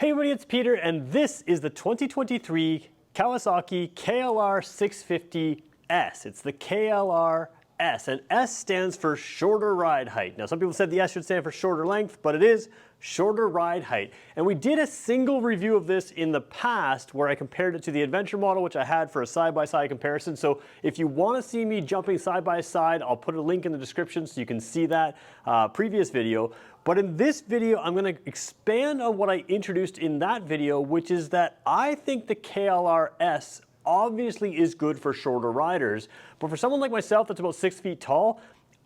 Hey everybody, it's Peter, and this is the 2023 Kawasaki KLR 650 S. It's the KLR S, and S stands for shorter ride height. Now, some people said the S should stand for shorter length, but it is shorter ride height. And we did a single review of this in the past where I compared it to the Adventure model, which I had for a side-by-side comparison. So if you want to see me jumping side-by-side, I'll put a link in the description so you can see that previous video. But in this video, I'm going to expand on what I introduced in that video, which is that I think the KLR S obviously is good for shorter riders, but for someone like myself that's about 6 feet tall,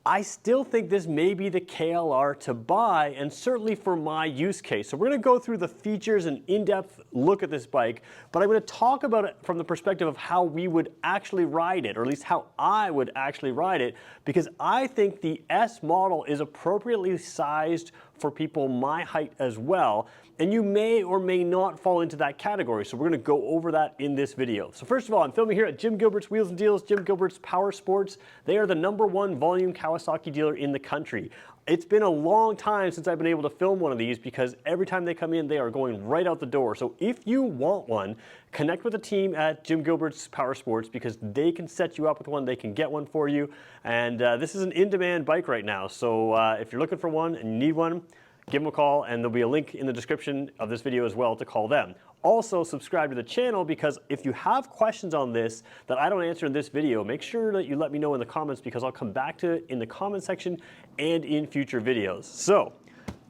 I still think this may be the KLR to buy, and certainly for my use case. So we're going to go through the features and in-depth look at this bike, but I'm going to talk about it from the perspective of how we would actually ride it, or at least how I would actually ride it, because I think the S model is appropriately sized for people my height as well, and you may or may not fall into that category. So we're going to go over that in this video. So first of all, I'm filming here at Jim Gilbert's Wheels and Deals, Jim Gilbert's Power Sports. They are the #1 volume Kawasaki dealer in the country. It's been a long time since I've been able to film one of these because every time they come in, they are going right out the door. So if you want one, connect with the team at Jim Gilbert's Power Sports because they can set you up with one, they can get one for you. And this is an in-demand bike right now. So if you're looking for one and you need one, give them a call, and there'll be a link in the description of this video as well to call them. Also, subscribe to the channel because if you have questions on this that I don't answer in this video, make sure that you let me know in the comments because I'll come back to it in the comment section and in future videos. So,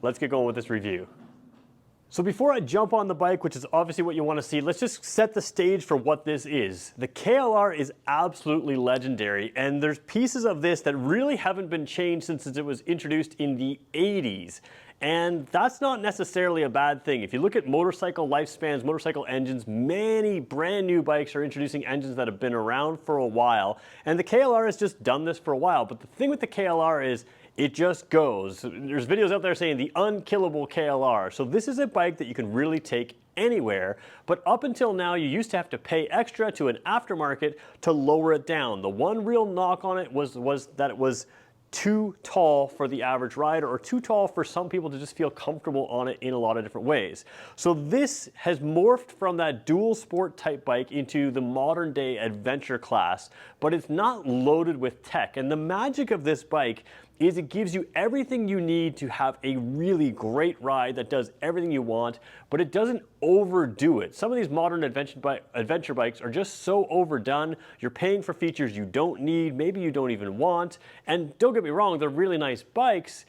let's get going with this review. So before I jump on the bike, which is obviously what you want to see, let's just set the stage for what this is. The KLR is absolutely legendary, and there's pieces of this that really haven't been changed since it was introduced in the 80s. And that's not necessarily a bad thing. If you look at motorcycle lifespans, motorcycle engines, many brand new bikes are introducing engines that have been around for a while. And the KLR has just done this for a while. But the thing with the KLR is it just goes. There's videos out there saying the unkillable KLR. So this is a bike that you can really take anywhere, but up until now you used to have to pay extra to an aftermarket to lower it down. The one real knock on it was that it was too tall for the average rider, or too tall for some people to just feel comfortable on it in a lot of different ways. So this has morphed from that dual sport type bike into the modern day adventure class, but it's not loaded with tech. And the magic of this bike is it gives you everything you need to have a really great ride that does everything you want, but it doesn't overdo it. Some of these modern adventure bikes are just so overdone. You're paying for features you don't need, maybe you don't even want. And don't get me wrong, they're really nice bikes,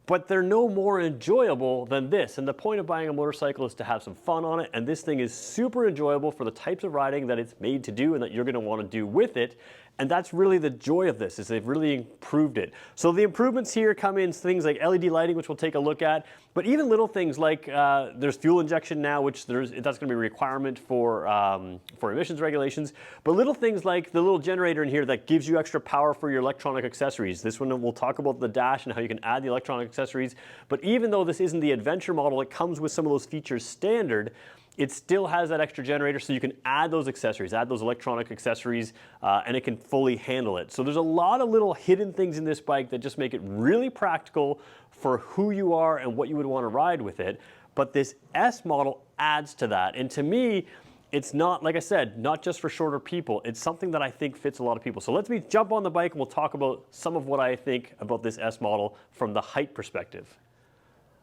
but they're no more enjoyable than this. And the point of buying a motorcycle is to have some fun on it, and this thing is super enjoyable for the types of riding that it's made to do and that you're going to want to do with it. And that's really the joy of this, is they've really improved it. So the improvements here come in things like LED lighting, which we'll take a look at, but even little things like there's fuel injection now, which that's going to be a requirement for emissions regulations, but little things like the little generator in here that gives you extra power for your electronic accessories. This one we'll talk about the dash and how you can add the electronic accessories, but even though this isn't the adventure model, it comes with some of those features standard. It still has that extra generator, so you can add those accessories, add those electronic accessories, and it can fully handle it. So there's a lot of little hidden things in this bike that just make it really practical for who you are and what you would want to ride with it. But this S model adds to that. And to me, it's not, like I said, not just for shorter people. It's something that I think fits a lot of people. So let's jump on the bike and we'll talk about some of what I think about this S model from the height perspective.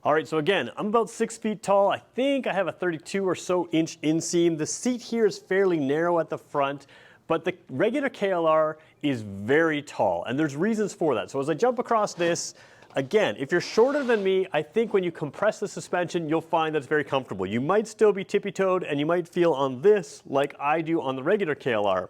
All right, so again, I'm about 6 feet tall. I think I have a 32 or so inch inseam. The seat here is fairly narrow at the front, but the regular KLR is very tall, and there's reasons for that. So as I jump across this, again, if you're shorter than me, I think when you compress the suspension, you'll find that it's very comfortable. You might still be tippy-toed, and you might feel on this like I do on the regular KLR.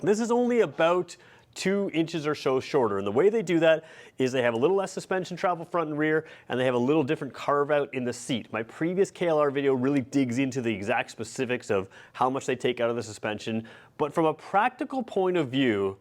This is only about 2 inches or so shorter, and the way they do that is they have a little less suspension travel front and rear, and they have a little different carve out in the seat. My previous KLR video really digs into the exact specifics of how much they take out of the suspension, but from a practical point of view,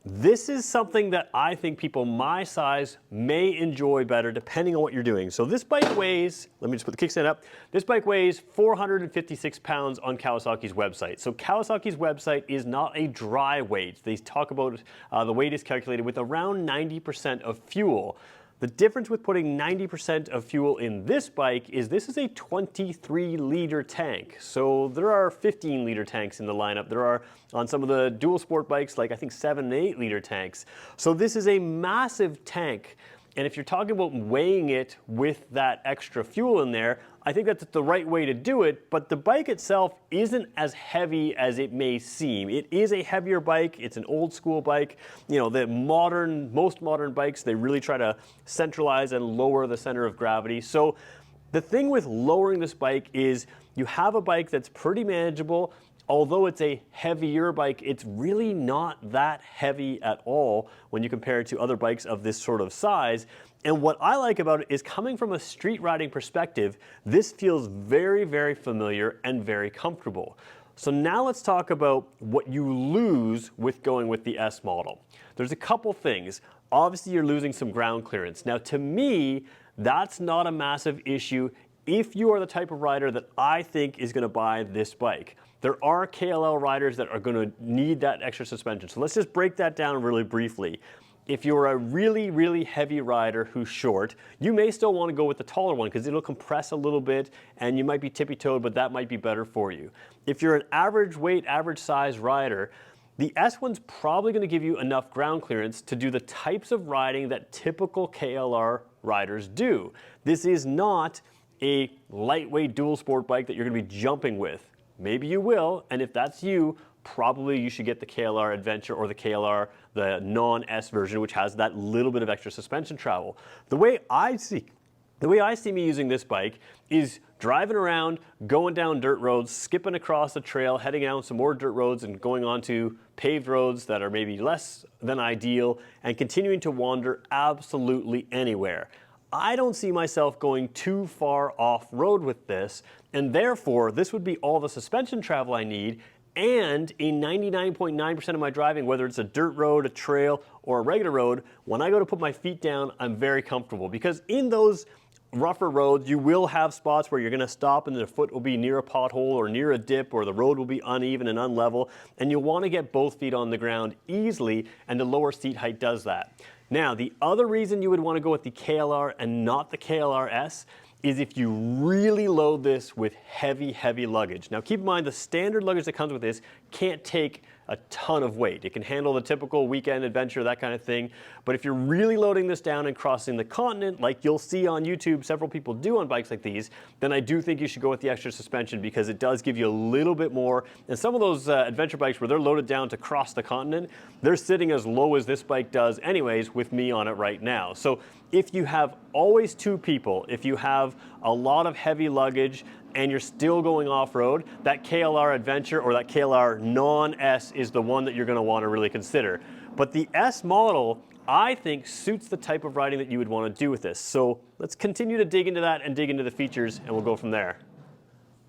this is something that I think people my size may enjoy better depending on what you're doing. So this bike weighs, let me just put the kickstand up, this bike weighs 456 pounds on Kawasaki's website. So Kawasaki's website is not a dry weight. They talk about the weight is calculated with around 90% of fuel. The difference with putting 90% of fuel in this bike is this is a 23-liter tank. So there are 15-liter tanks in the lineup. There are on some of the dual sport bikes, like I think 7 and 8-liter tanks. So this is a massive tank. And if you're talking about weighing it with that extra fuel in there, I think that's the right way to do it, but the bike itself isn't as heavy as it may seem. It is a heavier bike. It's an old school bike. You know, most modern bikes, they really try to centralize and lower the center of gravity. So the thing with lowering this bike is you have a bike that's pretty manageable. Although it's a heavier bike, it's really not that heavy at all when you compare it to other bikes of this sort of size. And what I like about it is coming from a street riding perspective, this feels very, very familiar and very comfortable. So now let's talk about what you lose with going with the S model. There's a couple things. Obviously, you're losing some ground clearance. Now, to me, that's not a massive issue if you are the type of rider that I think is going to buy this bike. There are KLL riders that are going to need that extra suspension. So let's just break that down really briefly. If you're a really, really heavy rider who's short, you may still want to go with the taller one because it'll compress a little bit and you might be tippy-toed, but that might be better for you. If you're an average weight, average size rider, the S one's probably going to give you enough ground clearance to do the types of riding that typical KLR riders do. This is not a lightweight dual sport bike that you're going to be jumping with. Maybe you will, and if that's you, probably you should get the KLR Adventure or the KLR, the non-S version, which has that little bit of extra suspension travel. The way I see me using this bike is driving around, going down dirt roads, skipping across the trail, heading down some more dirt roads and going onto paved roads that are maybe less than ideal, and continuing to wander absolutely anywhere. I don't see myself going too far off-road with this, and therefore this would be all the suspension travel I need, and in 99.9% of my driving, whether it's a dirt road, a trail, or a regular road, when I go to put my feet down, I'm very comfortable, because in those rougher roads, you will have spots where you're going to stop and the foot will be near a pothole or near a dip, or the road will be uneven and unlevel, and you'll want to get both feet on the ground easily, and the lower seat height does that. Now, the other reason you would want to go with the KLR and not the KLR S is if you really load this with heavy, heavy luggage. Now, keep in mind the standard luggage that comes with this can't take a ton of weight. It can handle the typical weekend adventure, that kind of thing. But if you're really loading this down and crossing the continent, like you'll see on YouTube several people do on bikes like these, then I do think you should go with the extra suspension because it does give you a little bit more. And some of those adventure bikes where they're loaded down to cross the continent, they're sitting as low as this bike does anyways with me on it right now. So if you have always two people, if you have a lot of heavy luggage, and you're still going off-road, that KLR Adventure or that KLR non-S is the one that you're going to want to really consider. But the S model, I think, suits the type of riding that you would want to do with this. So let's continue to dig into that and dig into the features, and we'll go from there.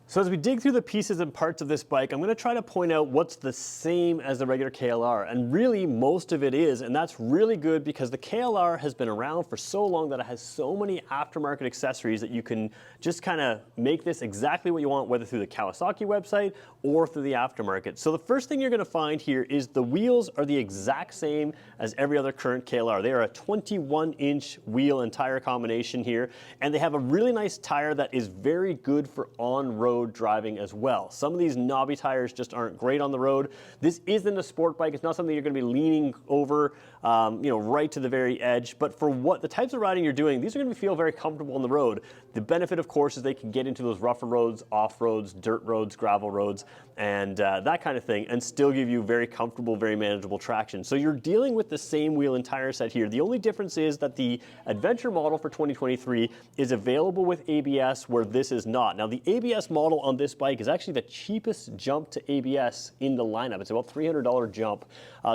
So as we dig through the pieces and parts of this bike, I'm going to try to point out what's the same as the regular KLR, and really most of it is, and that's really good because the KLR has been around for so long that it has so many aftermarket accessories that you can just kind of make this exactly what you want, whether through the Kawasaki website or through the aftermarket. So the first thing you're going to find here is the wheels are the exact same as every other current KLR. They are a 21-inch wheel and tire combination here, and they have a really nice tire that is very good for on-road driving as well. Some of these knobby tires just aren't great on the road. This isn't a sport bike. It's not something you're going to be leaning over, right to the very edge. But for what the types of riding you're doing, these are going to feel very comfortable on the road. The benefit, of course, is they can get into those rougher roads, off-roads, dirt roads, gravel roads, and that kind of thing, and still give you very comfortable, very manageable traction. So you're dealing with the same wheel and tire set here. The only difference is that the Adventure model for 2023 is available with ABS, where this is not. Now, the ABS model on this bike is actually the cheapest jump to ABS in the lineup. It's about $300 jump.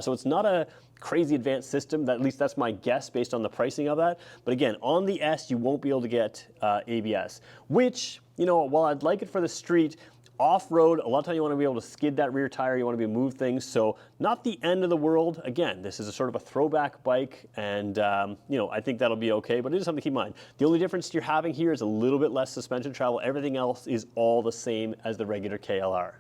So it's not a crazy advanced system, at least that's my guess based on the pricing of that. But again, on the S, you won't be able to get ABS, which, while I'd like it for the street, off-road, a lot of time you want to be able to skid that rear tire, you want to be able to move things, so not the end of the world. Again, this is a sort of a throwback bike, and I think that'll be okay, but it is something to keep in mind. The only difference you're having here is a little bit less suspension travel. Everything else is all the same as the regular KLR.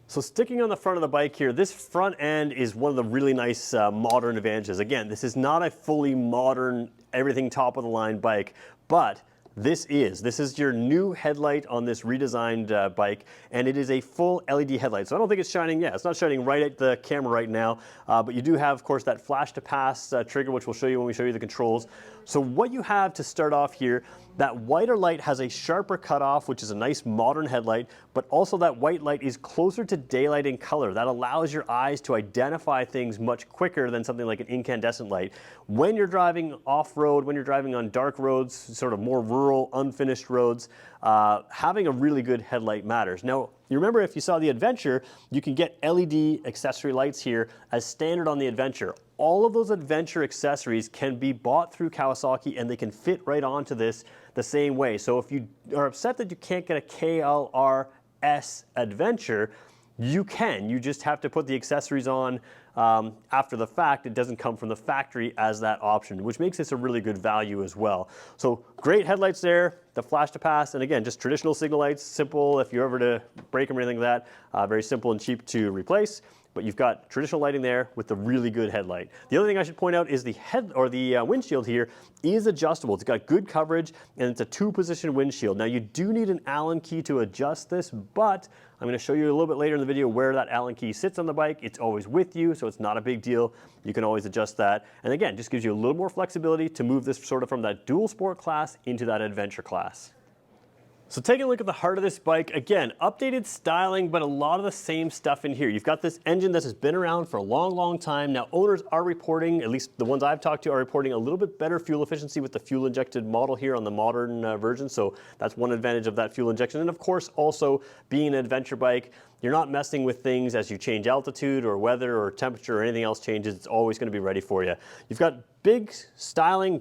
So sticking on the front of the bike here, this front end is one of the really nice modern advantages. Again, this is not a fully modern everything top of the line bike, but this is your new headlight on this redesigned bike, and it is a full LED headlight. So I don't think it's shining, it's not shining right at the camera right now, but you do have, of course, that flash to pass trigger, which we'll show you when we show you the controls. So what you have to start off here, that whiter light has a sharper cutoff, which is a nice modern headlight, but also that white light is closer to daylight in color. That allows your eyes to identify things much quicker than something like an incandescent light. When you're driving off-road, when you're driving on dark roads, sort of more rural, unfinished roads, having a really good headlight matters. Now, you remember if you saw the Adventure, you can get LED accessory lights here as standard on the Adventure. All of those Adventure accessories can be bought through Kawasaki and they can fit right onto this the same way. So if you are upset that you can't get a KLR S Adventure, you can. You just have to put the accessories on after the fact. It doesn't come from the factory as that option, which makes this a really good value as well. So great headlights there, the flash to pass, and again, just traditional signal lights, simple if you're ever to break them or anything like that, very simple and cheap to replace. But you've got traditional lighting there with the really good headlight. The other thing I should point out is the windshield here is adjustable. It's got good coverage and it's a 2-position windshield. Now you do need an Allen key to adjust this, but I'm going to show you a little bit later in the video where that Allen key sits on the bike. It's always with you, so it's not a big deal. You can always adjust that. And again, just gives you a little more flexibility to move this sort of from that dual sport class into that adventure class. So taking a look at the heart of this bike, again, updated styling, but a lot of the same stuff in here. You've got this engine that has been around for a long, long time. Now owners are reporting, at least the ones I've talked to are reporting a little bit better fuel efficiency with the fuel injected model here on the modern version. So that's one advantage of that fuel injection. And of course, also being an adventure bike, you're not messing with things as you change altitude or weather or temperature or anything else changes. It's always going to be ready for you. You've got big styling,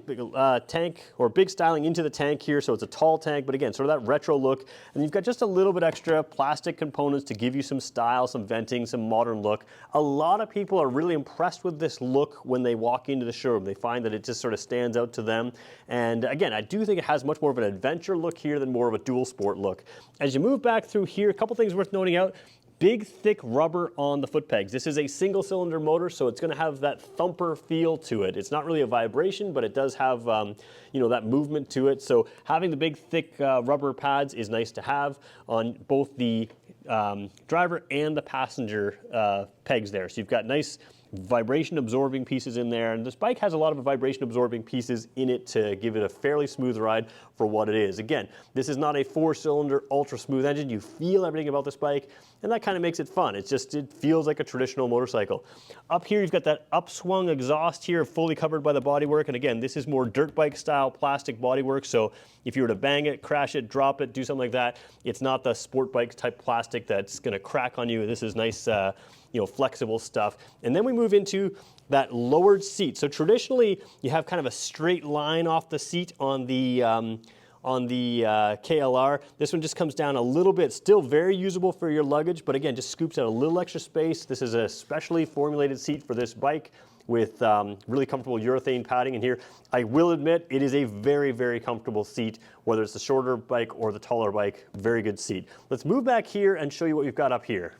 tank, or big styling into the tank here, so it's a tall tank, but again, sort of that retro look. And you've got just a little bit extra plastic components to give you some style, some venting, some modern look. A lot of people are really impressed with this look when they walk into the showroom. They find that it just sort of stands out to them. And again, I do think it has much more of an adventure look here than more of a dual sport look. As you move back through here, a couple things worth noting out. Big, thick rubber on the foot pegs. This is a single cylinder motor, so it's going to have that thumper feel to it. It's not really a vibration, but it does have, you know, that movement to it. So having the big, thick rubber pads is nice to have on both the driver and the passenger pegs there. So you've got nice vibration absorbing pieces in there, and this bike has a lot of vibration absorbing pieces in it to give it a fairly smooth ride for what it is. Again, this is not a 4-cylinder ultra smooth engine. You feel everything about this bike, and that kind of makes it fun. It's just, it feels like a traditional motorcycle. Up here you've got that upswung exhaust here, fully covered by the bodywork, and again, this is more dirt bike style plastic bodywork, so if you were to bang it, crash it, drop it, do something like that, it's not the sport bike type plastic that's going to crack on you. This is nice you know, flexible stuff. And then we move into that lowered seat. So traditionally, you have kind of a straight line off the seat on the KLR. This one just comes down a little bit, still very usable for your luggage, but again, just scoops out a little extra space. This is a specially formulated seat for this bike with really comfortable urethane padding in here. I will admit, it is a very, very comfortable seat, whether it's the shorter bike or the taller bike, very good seat. Let's move back here and show you what we've got up here.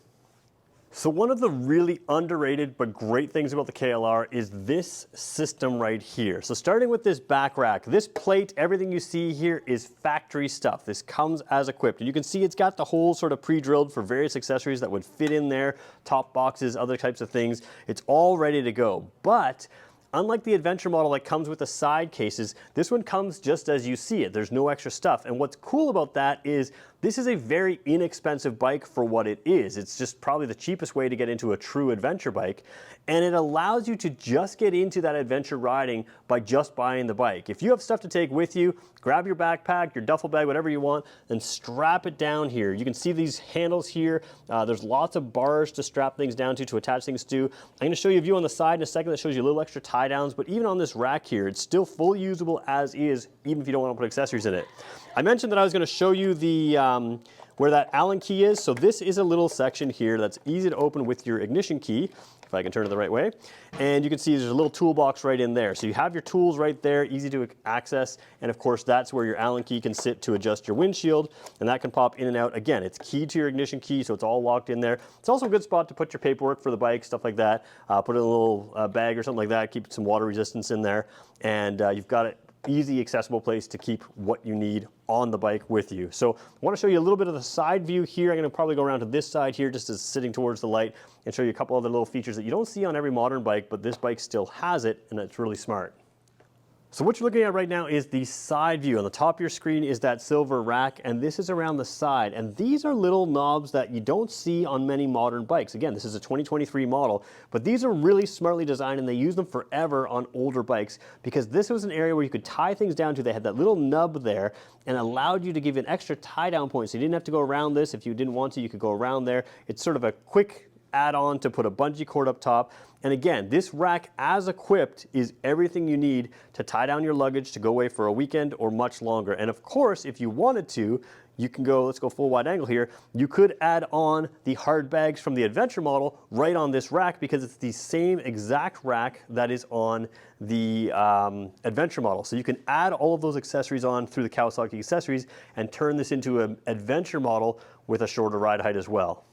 So one of the really underrated but great things about the KLR is this system right here. So starting with this back rack, this plate, everything you see here is factory stuff. This comes as equipped. And you can see it's got the holes sort of pre-drilled for various accessories that would fit in there, top boxes, other types of things. It's all ready to go. But unlike the Adventure model that comes with the side cases, this one comes just as you see it. There's no extra stuff. And what's cool about that is this is a very inexpensive bike for what it is. It's just probably the cheapest way to get into a true adventure bike. And it allows you to just get into that adventure riding by just buying the bike. If you have stuff to take with you, grab your backpack, your duffel bag, whatever you want, and strap it down here. You can see these handles here. There's lots of bars to strap things down to attach things to. I'm going to show you a view on the side in a second that shows you a little extra tie downs, but even on this rack here, it's still fully usable as is, even if you don't want to put accessories in it. I mentioned that I was going to show you the where that Allen key is. So this is a little section here that's easy to open with your ignition key, if I can turn it the right way. And you can see there's a little toolbox right in there. So you have your tools right there, easy to access. And of course, that's where your Allen key can sit to adjust your windshield. And that can pop in and out. Again, it's keyed to your ignition key, so it's all locked in there. It's also a good spot to put your paperwork for the bike, stuff like that. Put it in a little bag or something like that, keep some water resistance in there. And you've got it easy, accessible place to keep what you need on the bike with you. So I want to show you a little bit of the side view here. I'm going to probably go around to this side here just as sitting towards the light and show you a couple other little features that you don't see on every modern bike, but this bike still has it, and it's really smart. So what you're looking at right now is the side view. On the top of your screen is that silver rack, and this is around the side. And these are little knobs that you don't see on many modern bikes. Again, this is a 2023 model, but these are really smartly designed, and they use them forever on older bikes because this was an area where you could tie things down to. They had that little nub there and allowed you to give you an extra tie down point. So you didn't have to go around this. If you didn't want to, you could go around there. It's sort of a quick add-on to put a bungee cord up top. And again, this rack as equipped is everything you need to tie down your luggage to go away for a weekend or much longer. And of course, if you wanted to, you can go, let's go full wide angle here, you could add on the hard bags from the Adventure model right on this rack because it's the same exact rack that is on the Adventure model. So you can add all of those accessories on through the Kawasaki accessories and turn this into an Adventure model with a shorter ride height as well.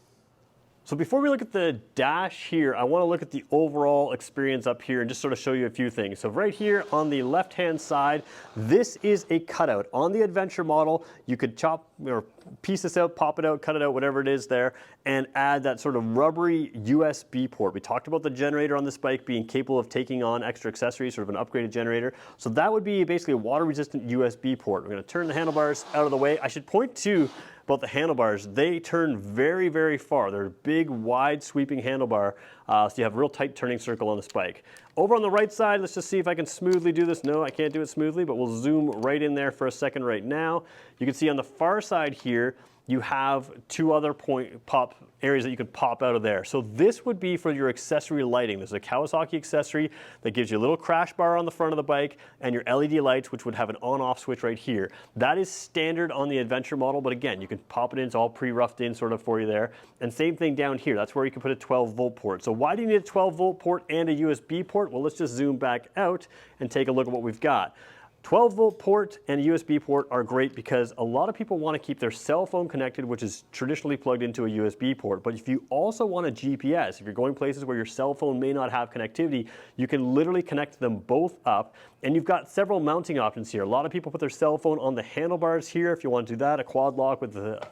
So before we look at the dash here, I want to look at the overall experience up here and just sort of show you a few things. So right here on the left-hand side, this is a cutout. On the Adventure model, you could chop or piece this out, pop it out, cut it out, whatever it is there, and add that sort of rubbery USB port. We talked about the generator on this bike being capable of taking on extra accessories, sort of an upgraded generator. So that would be basically a water-resistant USB port. We're going to turn the handlebars out of the way. I should point to about the handlebars, they turn very, very far. They're a big, wide, sweeping handlebar, so you have a real tight turning circle on this bike. Over on the right side, let's just see if I can smoothly do this. No, I can't do it smoothly, but we'll zoom right in there for a second right now. You can see on the far side here, you have two other pop areas that you could pop out of there. So this would be for your accessory lighting. There's a Kawasaki accessory that gives you a little crash bar on the front of the bike and your LED lights, which would have an on-off switch right here. That is standard on the Adventure model, but again, you can pop it in. It's all pre-roughed in sort of for you there. And same thing down here. That's where you can put a 12-volt port. So why do you need a 12-volt port and a USB port? Well, let's just zoom back out and take a look at what we've got. 12-volt port and a USB port are great because a lot of people want to keep their cell phone connected, which is traditionally plugged into a USB port. But if you also want a GPS, if you're going places where your cell phone may not have connectivity, you can literally connect them both up. And you've got several mounting options here. A lot of people put their cell phone on the handlebars here. If you want to do that, a quad lock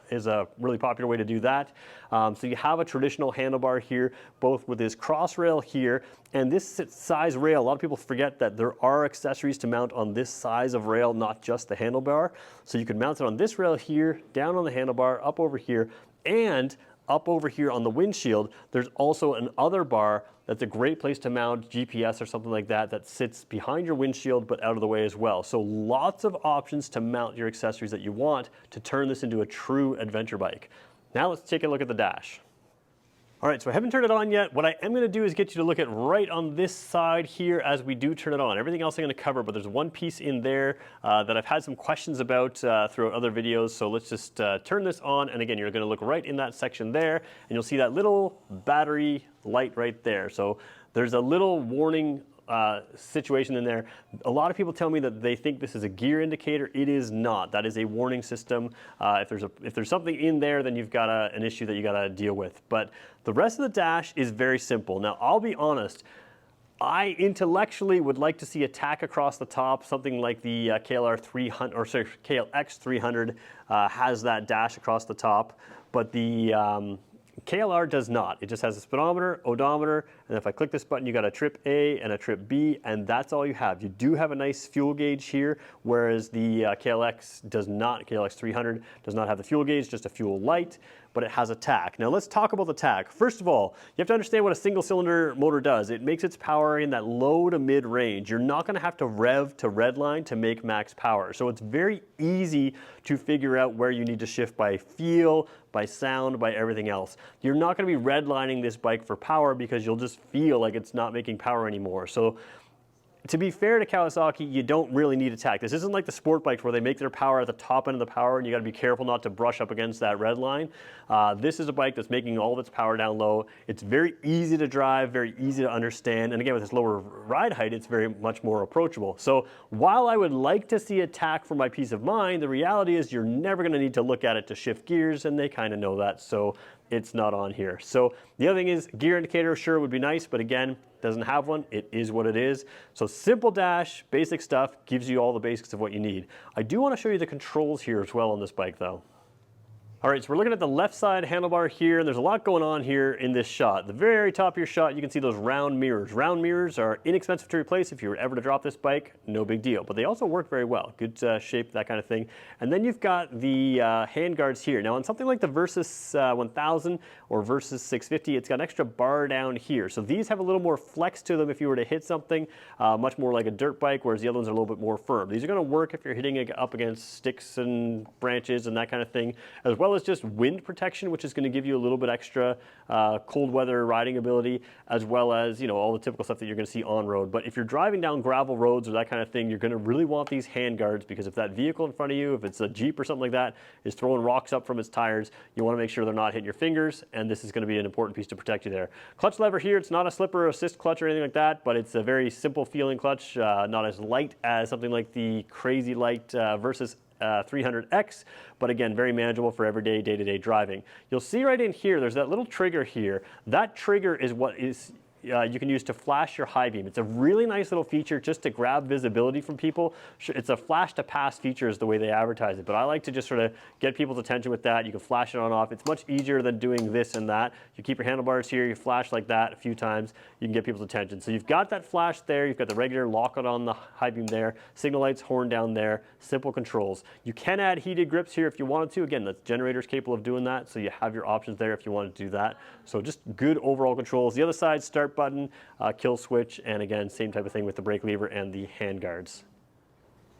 is a really popular way to do that. So you have a traditional handlebar here, both with this cross rail here and this size rail. A lot of people forget that there are accessories to mount on this size of rail, not just the handlebar. So you can mount it on this rail here, down on the handlebar, up over here, and up over here on the windshield. There's also an other bar that's a great place to mount GPS or something like that that sits behind your windshield but out of the way as well. So lots of options to mount your accessories that you want to turn this into a true adventure bike. Now let's take a look at the dash. All right, so I haven't turned it on yet. What I am going to do is get you to look at right on this side here as we do turn it on. Everything else I'm going to cover, but there's one piece in there that I've had some questions about throughout other videos. So let's just turn this on. And again, you're going to look right in that section there, and you'll see that little battery light right there. So there's a little warning situation in there. A lot of people tell me that they think this is a gear indicator. It is not. That is a warning system. If there's something in there, then you've got an issue that you got to deal with. But the rest of the dash is very simple. Now, I'll be honest. I intellectually would like to see a tack across the top, something like the KLR 300 or sorry, KLX 300 has that dash across the top, but the KLR does not. It just has a speedometer, odometer, and if I click this button, you got a trip A and a trip B, and that's all you have. You do have a nice fuel gauge here, whereas the KLX does not. KLX 300 does not have the fuel gauge, just a fuel light, but it has a tack. Now let's talk about the tack. First of all, you have to understand what a single cylinder motor does. It makes its power in that low to mid range. You're not going to have to rev to redline to make max power. So it's very easy to figure out where you need to shift by feel, by sound, by everything else. You're not going to be redlining this bike for power because you'll just feel like it's not making power anymore. So to be fair to Kawasaki, you don't really need a tack. This isn't like the sport bikes where they make their power at the top end of the power and you got to be careful not to brush up against that red line. This is a bike that's making all of its power down low. It's very easy to drive, very easy to understand, and again with this lower ride height, it's very much more approachable. So while I would like to see a tack for my peace of mind, the reality is you're never going to need to look at it to shift gears, and they kind of know that, so it's not on here. So the other thing is gear indicator, sure, would be nice, but again, doesn't have one, it is what it is. So simple dash, basic stuff, gives you all the basics of what you need. I do want to show you the controls here as well on this bike though. All right, so we're looking at the left side handlebar here, and there's a lot going on here in this shot. The very top of your shot, you can see those round mirrors. Round mirrors are inexpensive to replace if you were ever to drop this bike, no big deal. But they also work very well, good shape, that kind of thing. And then you've got the hand guards here. Now on something like the Versys 1000 or Versys 650, it's got an extra bar down here. So these have a little more flex to them if you were to hit something, much more like a dirt bike, whereas the other ones are a little bit more firm. These are gonna work if you're hitting it up against sticks and branches and that kind of thing, as well as just wind protection, which is going to give you a little bit extra cold weather riding ability, as well as, you know, all the typical stuff that you're going to see on road. But if you're driving down gravel roads or that kind of thing, you're going to really want these hand guards, because if that vehicle in front of you, if it's a Jeep or something like that, is throwing rocks up from its tires, you want to make sure they're not hitting your fingers, and this is going to be an important piece to protect you there. Clutch lever here, it's not a slipper or assist clutch or anything like that, but it's a very simple feeling clutch, not as light as something like the crazy light Versys 300X, but again, very manageable for everyday, day-to-day driving. You'll see right in here, there's that little trigger here. That trigger is what is you can use to flash your high beam. It's a really nice little feature just to grab visibility from people. It's a flash to pass feature is the way they advertise it, but I like to just sort of get people's attention with that. You can flash it on and off. It's much easier than doing this and that. You keep your handlebars here, you flash like that a few times, you can get people's attention. So you've got that flash there, you've got the regular lock it on the high beam there, signal lights, horn down there, simple controls. You can add heated grips here if you wanted to. Again, the generator's capable of doing that, so you have your options there if you want to do that. So just good overall controls. The other side, start button, kill switch, and again, same type of thing with the brake lever and the hand guards.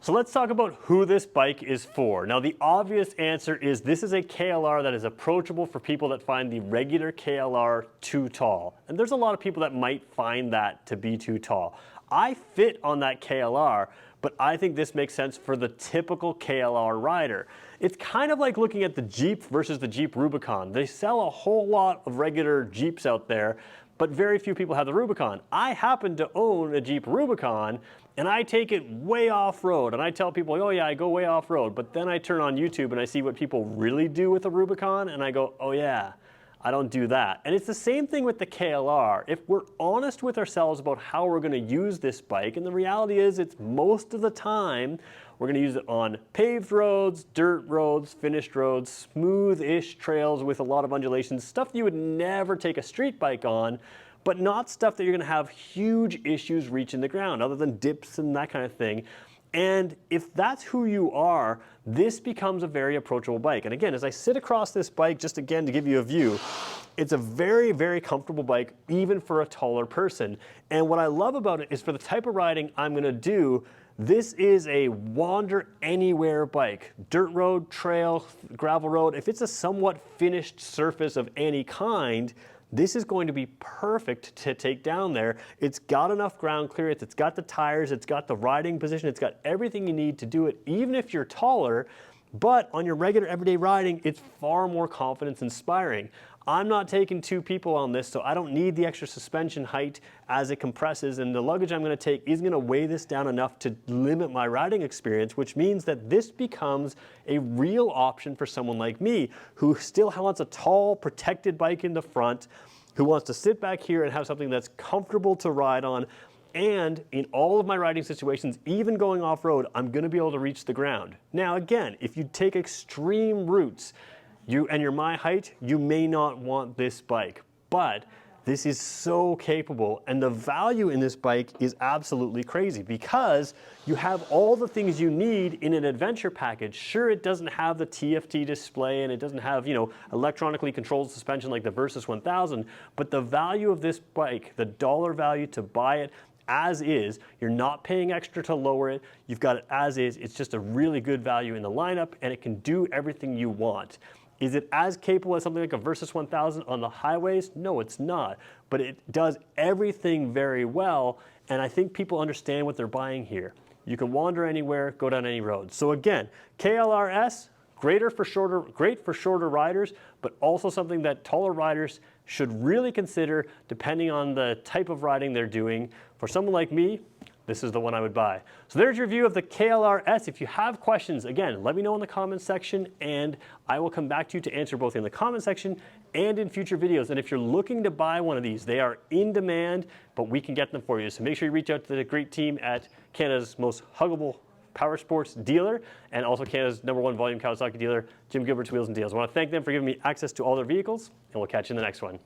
So let's talk about who this bike is for. Now the obvious answer is this is a KLR that is approachable for people that find the regular KLR too tall. And there's a lot of people that might find that to be too tall. I fit on that KLR, but I think this makes sense for the typical KLR rider. It's kind of like looking at the Jeep versus the Jeep Rubicon. They sell a whole lot of regular Jeeps out there, but very few people have the Rubicon. I happen to own a Jeep Rubicon, and I take it way off-road, and I tell people, oh yeah, I go way off-road, but then I turn on YouTube and I see what people really do with a Rubicon, and I go, oh yeah, I don't do that. And it's the same thing with the KLR. If we're honest with ourselves about how we're gonna use this bike, and the reality is it's most of the time, we're gonna use it on paved roads, dirt roads, finished roads, smooth-ish trails with a lot of undulations, stuff that you would never take a street bike on, but not stuff that you're gonna have huge issues reaching the ground, other than dips and that kind of thing. And if that's who you are, this becomes a very approachable bike. And again, as I sit across this bike, just again to give you a view, it's a very, very comfortable bike, even for a taller person. And what I love about it is for the type of riding I'm gonna do, this is a wander anywhere bike. Dirt road, trail, gravel road. If it's a somewhat finished surface of any kind, this is going to be perfect to take down there. It's got enough ground clearance, it's got the tires, it's got the riding position, it's got everything you need to do it, even if you're taller. But on your regular everyday riding, it's far more confidence inspiring. I'm not taking two people on this, so I don't need the extra suspension height as it compresses, and the luggage I'm gonna take is gonna weigh this down enough to limit my riding experience, which means that this becomes a real option for someone like me, who still wants a tall, protected bike in the front, who wants to sit back here and have something that's comfortable to ride on. And in all of my riding situations, even going off-road, I'm gonna be able to reach the ground. Now again, if you take extreme routes, you're my height, you may not want this bike, but this is so capable, and the value in this bike is absolutely crazy because you have all the things you need in an adventure package. Sure, it doesn't have the TFT display and it doesn't have, you know, electronically controlled suspension like the Versys 1000, but the value of this bike, the dollar value to buy it as is, you're not paying extra to lower it, you've got it as is, it's just a really good value in the lineup, and it can do everything you want. Is it as capable as something like a Versys 1000 on the highways? No, it's not. But it does everything very well, and I think people understand what they're buying here. You can wander anywhere, go down any road. So again, KLR S, great for shorter riders, but also something that taller riders should really consider depending on the type of riding they're doing. For someone like me, this is the one I would buy. So there's your review of the KLR S. If you have questions, again, let me know in the comments section, and I will come back to you to answer both in the comment section and in future videos. And if you're looking to buy one of these, they are in demand, but we can get them for you. So make sure you reach out to the great team at Canada's most huggable power sports dealer, and also Canada's #1 volume Kawasaki dealer, Jim Gilbert's Wheels and Deals. I want to thank them for giving me access to all their vehicles, and we'll catch you in the next one.